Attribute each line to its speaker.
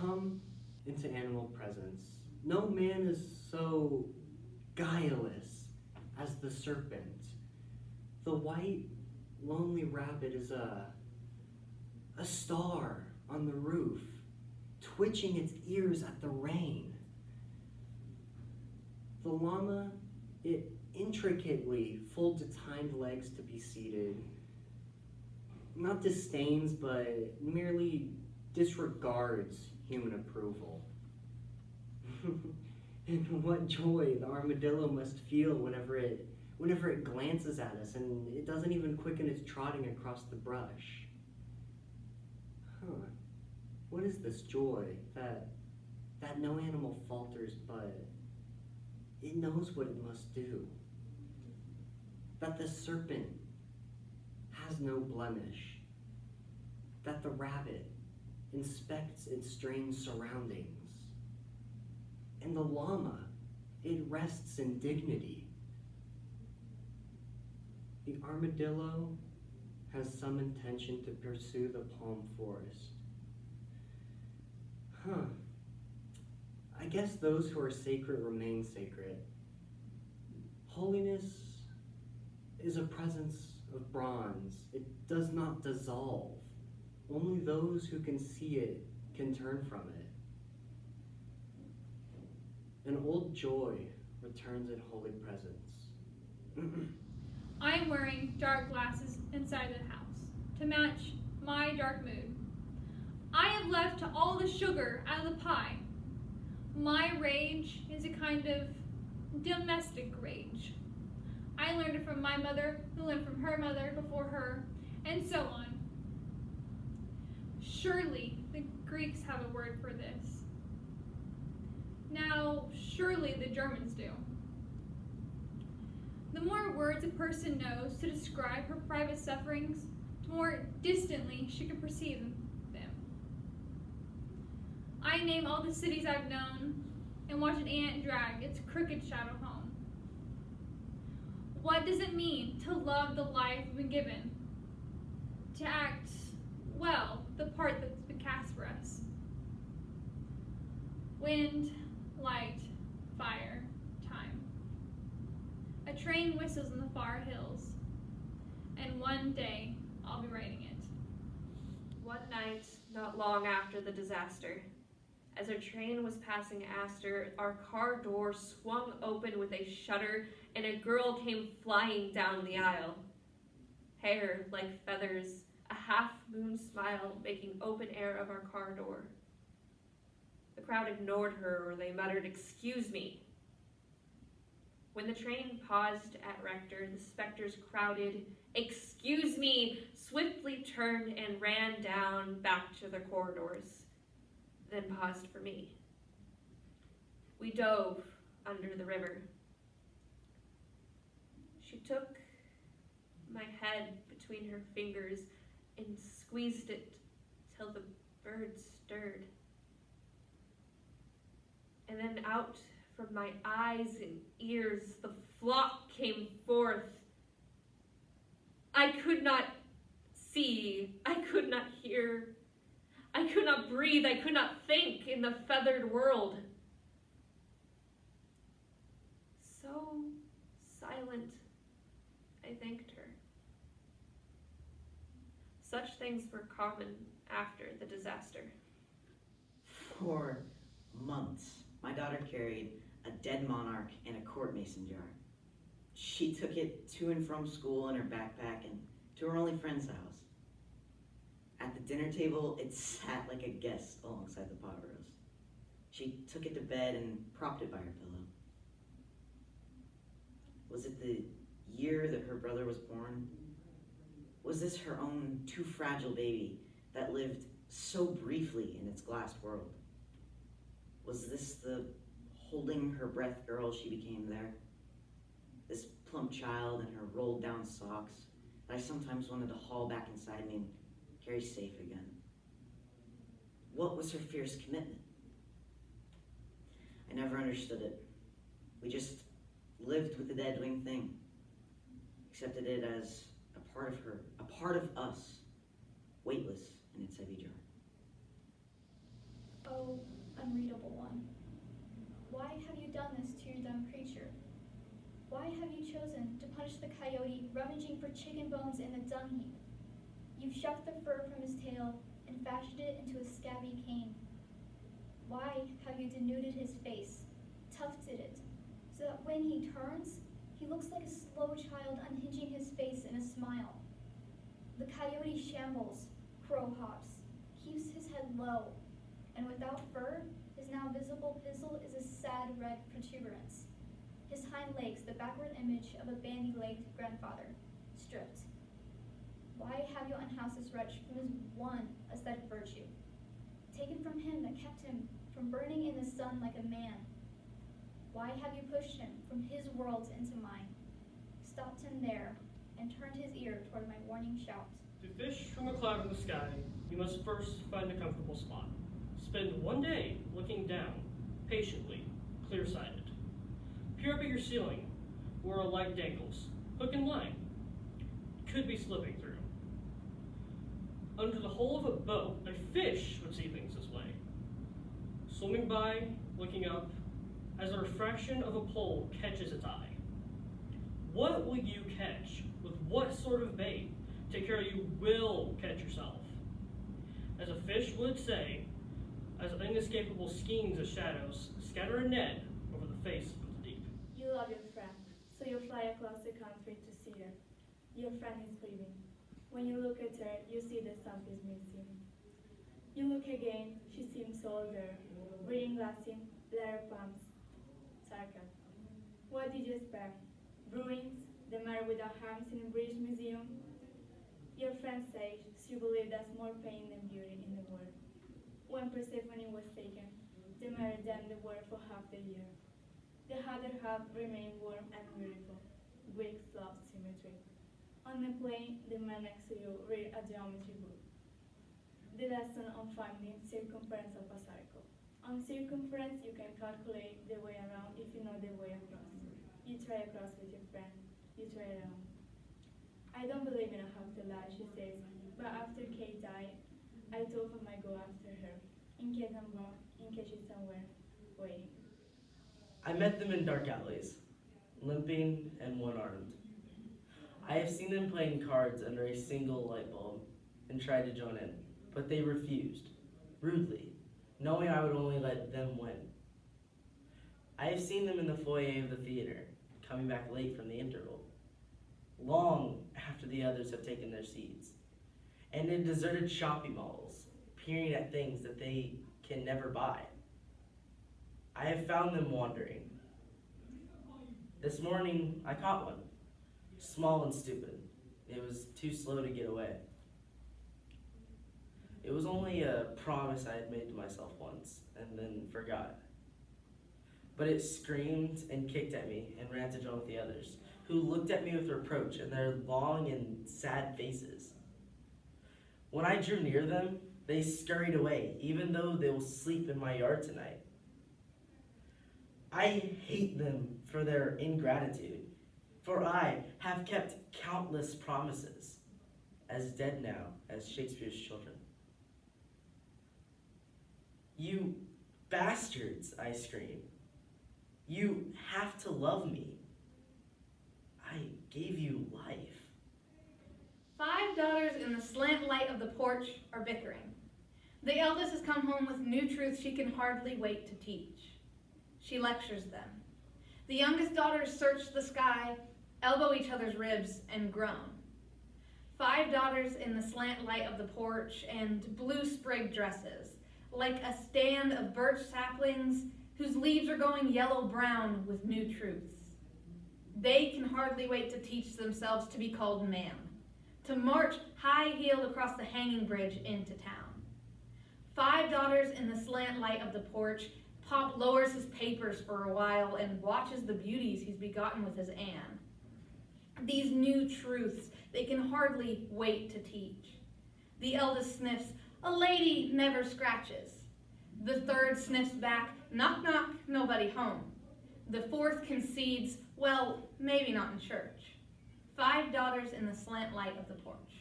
Speaker 1: come into animal presence. No man is so guileless as the serpent. The white, lonely rabbit is a star on the roof, twitching its ears at the rain. The llama, it intricately folds its hind legs to be seated, not disdains, but merely disregards human approval. And what joy the armadillo must feel whenever it glances at us, and it doesn't even quicken its trotting across the brush. What is this joy that no animal falters, but it knows what it must do? That the serpent has no blemish, that the rabbit inspects its strange surroundings, and the llama, it rests in dignity. The armadillo has some intention to pursue the palm forest. I guess those who are sacred remain sacred. Holiness is a presence of bronze. It does not dissolve. Only those who can see it can turn from it. An old joy returns in holy presence.
Speaker 2: I am wearing dark glasses inside the house to match my dark mood. I have left all the sugar out of the pie. My rage is a kind of domestic rage. I learned it from my mother, who learned from her mother before her, and so on. Surely the Greeks have a word for this. Now, surely the Germans do. The more words a person knows to describe her private sufferings, the more distantly she can perceive them. I name all the cities I've known and watch an ant drag its crooked shadow home. What does it mean to love the life we've been given? To act, well, the part that's been cast for us. Wind, light, fire, time. A train whistles in the far hills, and one day I'll be writing it.
Speaker 3: One night, not long after the disaster, as our train was passing Astor, our car door swung open with a shudder, and a girl came flying down the aisle. Hair like feathers, a half-moon smile making open air of our car door. The crowd ignored her, or they muttered, "Excuse me." When the train paused at Rector, the specters crowded, "Excuse me," swiftly turned and ran down back to their corridors, then paused for me. We dove under the river. She took my head between her fingers and squeezed it till the birds stirred. And then out from my eyes and ears the flock came forth. I could not see, I could not hear, I could not breathe, I could not think in the feathered world. So silent, I thanked her. Such things were common after the disaster.
Speaker 4: For months, my daughter carried a dead monarch in a court mason jar. She took it to and from school in her backpack and to her only friend's house. At the dinner table, it sat like a guest alongside the pot roast. She took it to bed and propped it by her pillow. Was it the year that her brother was born? Was this her own too fragile baby that lived so briefly in its glassed world? Was this the holding her breath girl she became there? This plump child in her rolled down socks that I sometimes wanted to haul back inside me and carry safe again? What was her fierce commitment? I never understood it. We just lived with the dead winged thing, accepted it as a part of her, a part of us, weightless in its heavy jar.
Speaker 2: Oh,
Speaker 5: unreadable one. Why have you done this to your dumb creature? Why have you chosen to punish the coyote rummaging for chicken bones in the dung heap? You've shucked the fur from his tail and fashioned it into a scabby cane. Why have you denuded his face, tufted it, so that when he turns, he looks like a slow child unhinging his face in a smile? The coyote shambles, crow hops, keeps his head low, and without fur, his now visible pizzle is a sad red protuberance. His hind legs the backward image of a bandy-legged grandfather, stripped. Why have you unhoused this wretch from his one aesthetic virtue? Taken from him that kept him from burning in the sun like a man? Why have you pushed him from his world into mine, stopped him there, and turned his ear toward my warning shout?
Speaker 6: To fish from a cloud in the sky, you must first find a comfortable spot. Spend one day looking down, patiently, clear-sighted. Peer up at your ceiling, where a light dangles, hook and line. Could be slipping through. Under the hull of a boat, a fish would see things this way. Swimming by, looking up, as a refraction of a pole catches its eye. What will you catch? With what sort of bait? Take care you will catch yourself. As a fish would say, as inescapable skeins of shadows scatter a net over the face of the deep.
Speaker 7: You love your friend, so you fly across the country to see her. Your friend is grieving. When you look at her, you see that something is missing. You look again, she seems older, wearing glasses, leather pumps. Sarka. What did you expect? Ruins? The man without arms in a British museum? Your friend says she believed there's more pain than beauty in the world. When Persephone was taken, the mare damned the world for half the year. The other half remained warm and beautiful. Greeks love symmetry. On the plane, the man next to you read a geometry book. The lesson on finding circumference of a circle. On circumference, you can calculate the way around if you know the way across. You try across with your friend. You try around. I don't believe in a afterlife, she says, but after Kate died, I told him I'd go after her, in case I'm wrong, in case she's somewhere waiting.
Speaker 8: I met them in dark alleys, limping and one-armed. I have seen them playing cards under a single light bulb and tried to join in, but they refused, rudely, knowing I would only let them win. I have seen them in the foyer of the theater, coming back late from the interval, long after the others have taken their seats, and in deserted shopping malls, peering at things that they can never buy. I have found them wandering. This morning, I caught one, small and stupid. It was too slow to get away. It was only a promise I had made to myself once, and then forgot. But it screamed and kicked at me and ran to join with the others, who looked at me with reproach in their long and sad faces. When I drew near them, they scurried away, even though they will sleep in my yard tonight. I hate them for their ingratitude, for I have kept countless promises, as dead now as Shakespeare's children. You bastards, I scream. You have to love me. I gave you life.
Speaker 9: 5 daughters in the slant light of the porch are bickering. The eldest has come home with new truths she can hardly wait to teach. She lectures them. The youngest daughters search the sky, elbow each other's ribs, and groan. 5 daughters in the slant light of the porch and blue sprig dresses, like a stand of birch saplings whose leaves are going yellow-brown with new truths. They can hardly wait to teach themselves to be called ma'am, to march high-heeled across the hanging bridge into town. 5 daughters in the slant light of the porch. Pop lowers his papers for a while and watches the beauties he's begotten with his Anne. These new truths they can hardly wait to teach. The eldest sniffs, "A lady never scratches." The third sniffs back, "Knock, knock, nobody home." The fourth concedes, "Well, maybe not in church." 5 daughters in the slant light of the porch.